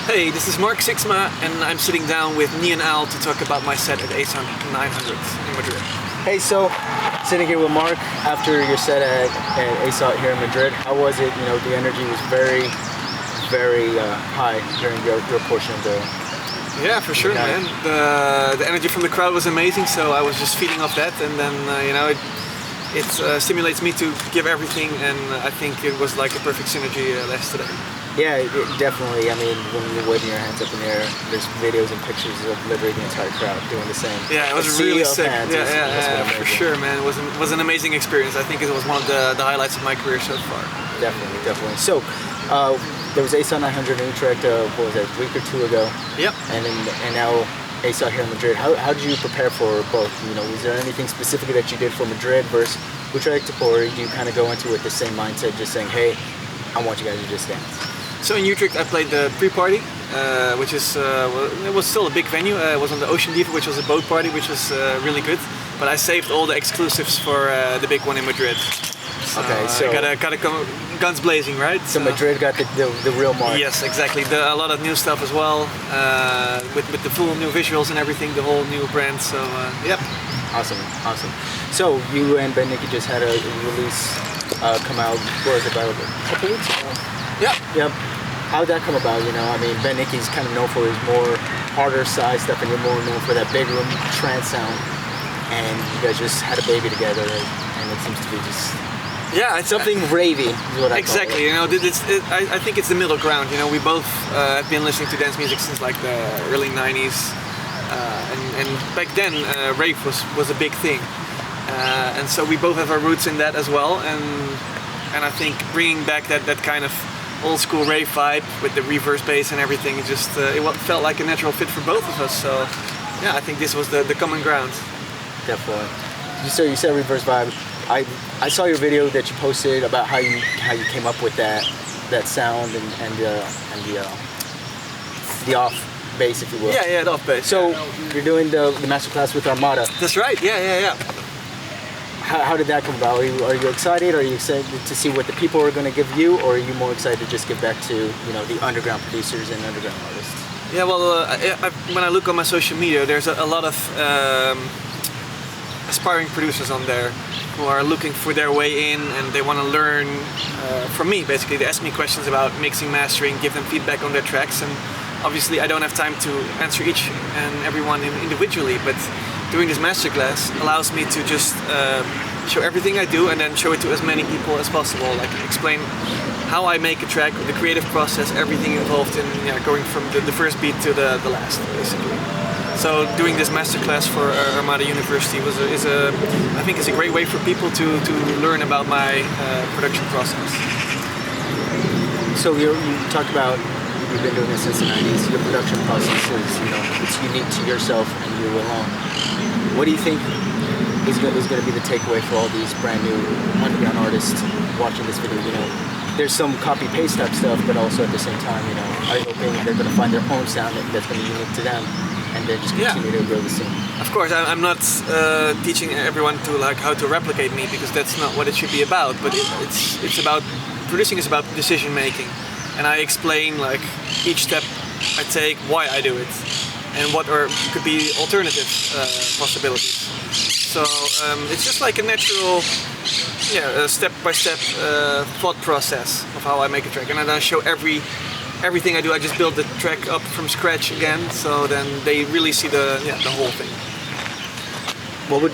Hey, this is Mark Sixma, and I'm sitting down with Neon Owl to talk about my set at ASOT 900 in Madrid. Hey, so sitting here with Mark after your set at ASOT here in Madrid. How was it? You know, the energy was very high during your portion of the. Yeah, for sure, man. The energy from the crowd was amazing, so I was just feeding off that, and then it stimulates me to give everything, and I think it was like a perfect synergy yesterday. Yeah, definitely. I mean, when you're waving your hands up in the air, there's videos and pictures of literally the entire crowd doing the same. Yeah, it was really sick. Yeah, for sure, man. It was an amazing experience. I think it was one of the highlights of my career so far. Definitely. So, there was ASOT 900 in Utrecht, what was that, a week or two ago? Yep. And now ASOT here in Madrid. How did you prepare for both? You know, was there anything specific that you did for Madrid versus Utrecht, or do you kind of go into it the same mindset, just saying, hey, I want you guys to just dance? So in Utrecht I played the pre-party, which is, it was still a big venue. It was on the Ocean Diva, which was a boat party, which was really good. But I saved all the exclusives for the big one in Madrid. So okay, so gotta come guns blazing, right? So Madrid got the real Mark. Yes, exactly. A lot of new stuff as well, with the full new visuals and everything, the whole new brand. So yep. Awesome. So you and Ben Nicky just had a release come out. What was it, about a couple weeks ago? Yep. How did that come about? You know, I mean, Ben Nicky's kind of known for his more harder side stuff, and you're more known for that big room trance sound. And you guys just had a baby together, and it seems to be just it's something ravey. Is what I exactly. Call it. You know, I think it's the middle ground. You know, we both have been listening to dance music since like the early '90s, and back then rave was a big thing, and so we both have our roots in that as well. And I think bringing back that kind of old school rave vibe with the reverse bass and everything, it felt like a natural fit for both of us. So yeah, I think this was the common ground. Definitely. So you said reverse vibe. I saw your video that you posted about how you came up with that sound and the off bass, if you will. Yeah, the off bass. So you're doing the masterclass with Armada. That's right. Yeah. How did that come about? Are you excited? Are you excited to see what the people are going to give you, or are you more excited to just give back to the underground producers and underground artists? Yeah, well, when I look on my social media, there's a lot of aspiring producers on there who are looking for their way in, and they want to learn from me. Basically, they ask me questions about mixing, mastering, give them feedback on their tracks, and obviously I don't have time to answer each and everyone individually, but doing this masterclass allows me to just show everything I do and then show it to as many people as possible. Like explain how I make a track, the creative process, everything involved in going from the first beat to the last, basically. So doing this masterclass for Armada University I think is a great way for people to learn about my production process. So you talked about you've been doing this since the 90s. Your production process is, it's unique to yourself and you alone. What do you think is going to be the takeaway for all these brand new underground artists watching this video? There's some copy-paste type stuff, but also at the same time, I hoping they're going to find their own sound that's going to be unique to them, and then just continue to grow the scene. Of course, I'm not teaching everyone to how to replicate me, because that's not what it should be about. But it's about producing is about decision making. And I explain each step I take, why I do it, and what could be alternative possibilities. So it's just like a natural, step-by-step thought process of how I make a track. And then I show everything I do. I just build the track up from scratch again, so then they really see the whole thing.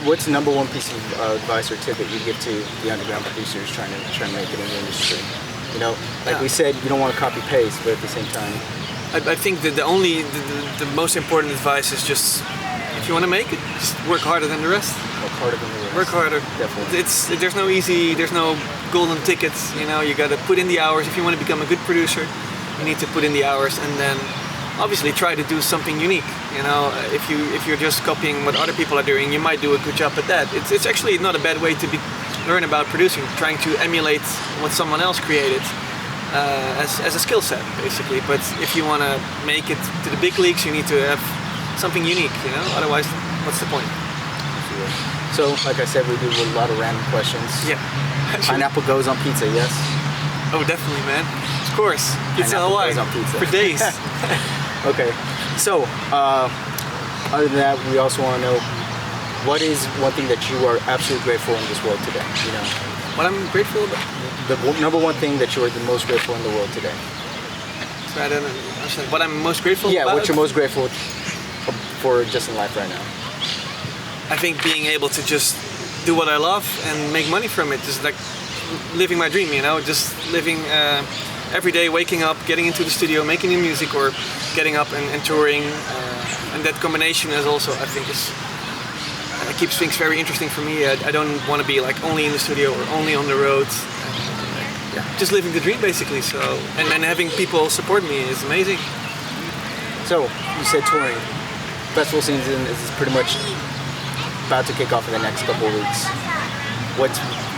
What's the number one piece of advice or tip that you give to the underground producers trying to make it in the industry? We said, you don't want to copy paste, but at the same time, I think that the most important advice is just, if you want to make it, just work harder than the rest. Work harder. Definitely. There's no golden tickets. You got to put in the hours. If you want to become a good producer, you need to put in the hours, and then obviously try to do something unique. If you're just copying what other people are doing, you might do a good job at that. It's actually not a bad way to learn about producing, trying to emulate what someone else created as a skill set, basically. But if you want to make it to the big leagues, you need to have something unique, otherwise what's the point? So, like I said, we do a lot of random questions. Yeah. Pineapple goes on pizza, yes? Oh, definitely, man. course. Pizza Hawaii on pizza. for days. Okay. So, other than that, we also want to know, what is one thing that you are absolutely grateful in this world today? You know, What I'm grateful about. the number one thing that you are the most grateful in the world today. So I don't understand. What I'm most grateful Yeah, about. what you're most grateful for just in life right now. I think being able to just do what I love and make money from it, just like living my dream, you know, just living every day, waking up, getting into the studio, making new music, or getting up and touring, and that combination is also, I think, keeps things very interesting for me. I don't want to be like only in the studio or only on the road. Just living the dream, basically. So, and then having people support me is amazing. So, you said touring. Festival season is pretty much about to kick off in the next couple of weeks.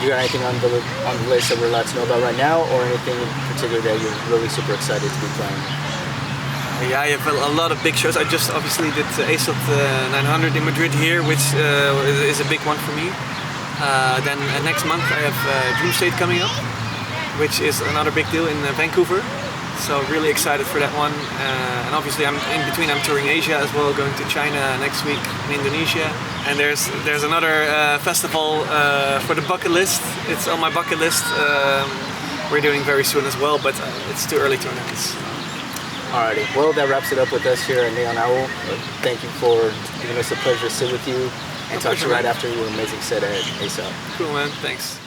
You got anything on the list that we're allowed to know about right now, or anything in particular that you're really super excited to be playing? Yeah, I have a lot of big shows. I just obviously did ASOT 900 in Madrid here, which is a big one for me. Then next month I have Dreamstate coming up, which is another big deal in Vancouver. So really excited for that one. And obviously I'm touring Asia as well, going to China next week and Indonesia. And there's another festival for the bucket list. It's on my bucket list. We're doing very soon as well, but it's too early to announce. Alrighty, well, that wraps it up with us here at Neon Owl. Thank you for giving us a pleasure to sit with you and talk to you right after your amazing set at ASOT. Cool, man. Thanks.